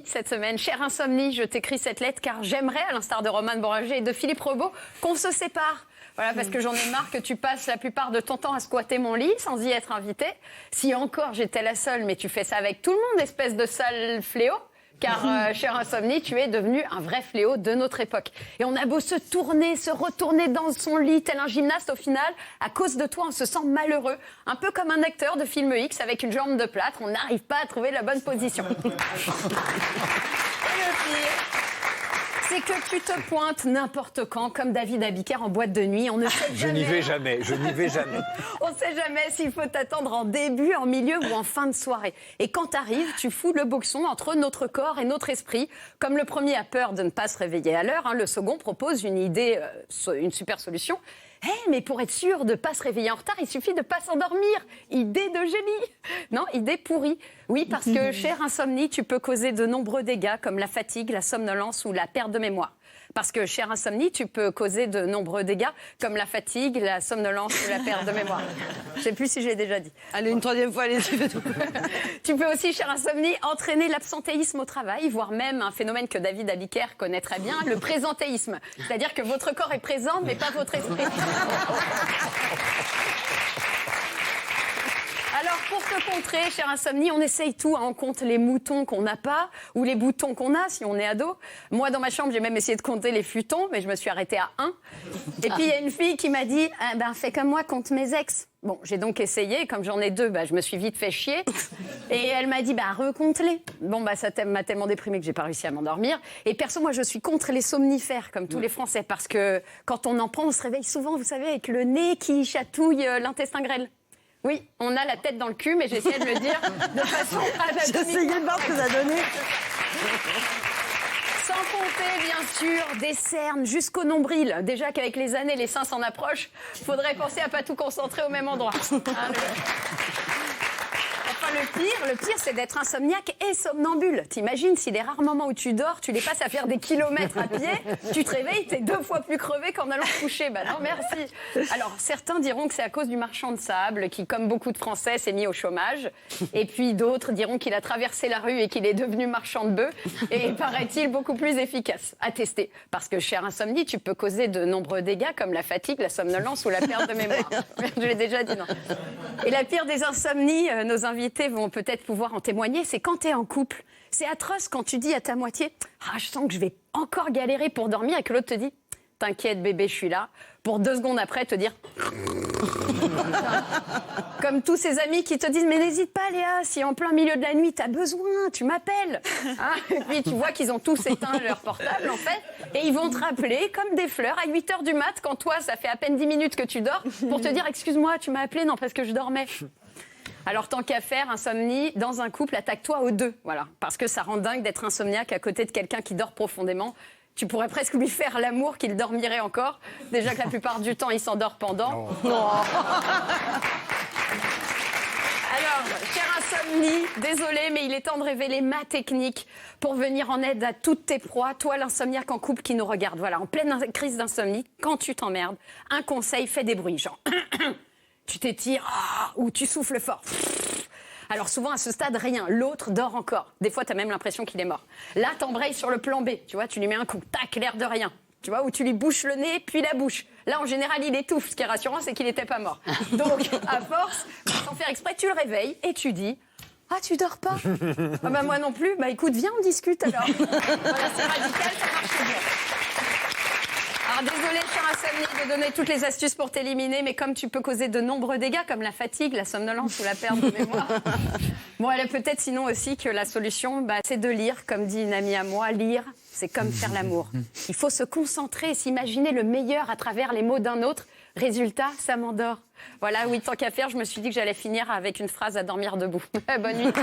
cette semaine. Chère Insomnie, je t'écris cette lettre car j'aimerais, à l'instar de Romane Bourringer et de Philippe Rebaud, qu'on se sépare. Voilà, parce que j'en ai marre que tu passes la plupart de ton temps à squatter mon lit sans y être invité. Si encore j'étais la seule, mais tu fais ça avec tout le monde, espèce de sale fléau. Car, chère Insomnie, tu es devenu un vrai fléau de notre époque. Et on a beau se tourner, se retourner dans son lit, tel un gymnaste, au final, à cause de toi, on se sent malheureux. Un peu comme un acteur de film X avec une jambe de plâtre, on n'arrive pas à trouver la bonne position. Et le pire, c'est que tu te pointes n'importe quand, comme David Abiker en boîte de nuit. On ne sait jamais. Je n'y vais jamais, je n'y vais jamais. On ne sait jamais s'il faut t'attendre en début, en milieu ou en fin de soirée. Et quand t'arrives, tu fous le boxon entre notre corps et notre esprit. Comme le premier a peur de ne pas se réveiller à l'heure, le second propose une idée, une super solution. Mais pour être sûr de ne pas se réveiller en retard, il suffit de ne pas s'endormir. Idée de génie. Non, idée pourrie. Oui, parce que, chère Insomnie, tu peux causer de nombreux dégâts comme la fatigue, la somnolence ou la perte de mémoire. Parce que, chère Insomnie, tu peux causer de nombreux dégâts comme la fatigue, la somnolence ou la perte de mémoire. Je ne sais plus si je l'ai déjà dit. Allez, une troisième fois, allez. Tu peux aussi, chère Insomnie, entraîner l'absentéisme au travail, voire même un phénomène que David Abiker connaît très bien, le présentéisme. C'est-à-dire que votre corps est présent, mais pas votre esprit. Alors, pour te contrer, chère Insomnie, on essaye tout. On compte les moutons qu'on n'a pas ou les boutons qu'on a si on est ado. Moi, dans ma chambre, j'ai même essayé de compter les futons, mais je me suis arrêtée à 1. Et puis, il y a une fille qui m'a dit fais comme moi, compte mes ex. Bon, j'ai donc essayé. Comme j'en ai 2, je me suis vite fait chier. Et elle m'a dit recompte-les. Bon, ça m'a tellement déprimée que j'ai pas réussi à m'endormir. Et perso, moi, je suis contre les somnifères, comme tous les Français, parce que quand on en prend, on se réveille souvent, vous savez, avec le nez qui chatouille l'intestin grêle. Oui, on a la tête dans le cul, mais j'essayais de le dire de façon anatomique. J'essayais de voir ce que ça donnait. Sans compter, bien sûr, des cernes jusqu'au nombril. Déjà qu'avec les années, les seins s'en approchent, faudrait penser à pas tout concentrer au même endroit. Le pire, c'est d'être insomniaque et somnambule. T'imagines si les rares moments où tu dors, tu les passes à faire des kilomètres à pied, tu te réveilles, t'es 2 fois plus crevé qu'en allant te coucher. Non, merci. Alors, certains diront que c'est à cause du marchand de sable qui, comme beaucoup de Français, s'est mis au chômage. Et puis d'autres diront qu'il a traversé la rue et qu'il est devenu marchand de bœufs. Et paraît-il beaucoup plus efficace. À tester. Parce que, chère Insomnie, tu peux causer de nombreux dégâts comme la fatigue, la somnolence ou la perte de mémoire. Je l'ai déjà dit, non. Et la pire des insomnies, nos invités vont peut-être pouvoir en témoigner, c'est quand tu es en couple. C'est atroce quand tu dis à ta moitié « je sens que je vais encore galérer pour dormir » et que l'autre te dit « T'inquiète bébé, je suis là » pour 2 secondes après te dire comme tous ces amis qui te disent « Mais n'hésite pas Léa, si en plein milieu de la nuit t'as besoin, tu m'appelles » Et puis tu vois qu'ils ont tous éteint leur portable en fait et ils vont te rappeler comme des fleurs à 8h du mat quand toi ça fait à peine 10 minutes que tu dors pour te dire « Excuse-moi, tu m'as appelé, non parce que je dormais ». Alors, tant qu'à faire, Insomnie, dans un couple, attaque-toi aux 2. Voilà. Parce que ça rend dingue d'être insomniaque à côté de quelqu'un qui dort profondément. Tu pourrais presque lui faire l'amour qu'il dormirait encore. Déjà que la plupart du temps, il s'endort pendant. Non. Alors, chère Insomnie, désolée, mais il est temps de révéler ma technique pour venir en aide à toutes tes proies. Toi, l'insomniaque en couple qui nous regarde. Voilà, en pleine crise d'insomnie, quand tu t'emmerdes, un conseil, fais des bruits, genre... Tu t'étires ou tu souffles fort. Alors souvent à ce stade, rien. L'autre dort encore. Des fois, tu as même l'impression qu'il est mort. Là, t'embrayes sur le plan B. Tu vois, tu lui mets un coup. Tac, l'air de rien. Tu vois, où tu lui bouches le nez, puis la bouche. Là, en général, il étouffe. Ce qui est rassurant, c'est qu'il n'était pas mort. Donc, à force, sans faire exprès, tu le réveilles et tu dis... tu dors pas? Moi non plus. Écoute, viens, on discute alors. Voilà, c'est radical, ça marche bien. Alors désolée, chère Insomnie, de donner toutes les astuces pour t'éliminer, mais comme tu peux causer de nombreux dégâts, comme la fatigue, la somnolence ou la perte de mémoire. Bon, elle est peut-être sinon aussi que la solution, c'est de lire, comme dit une amie à moi, lire, c'est comme faire l'amour. Il faut se concentrer et s'imaginer le meilleur à travers les mots d'un autre. Résultat, ça m'endort. Voilà, oui, tant qu'à faire, je me suis dit que j'allais finir avec une phrase à dormir debout. Bonne nuit.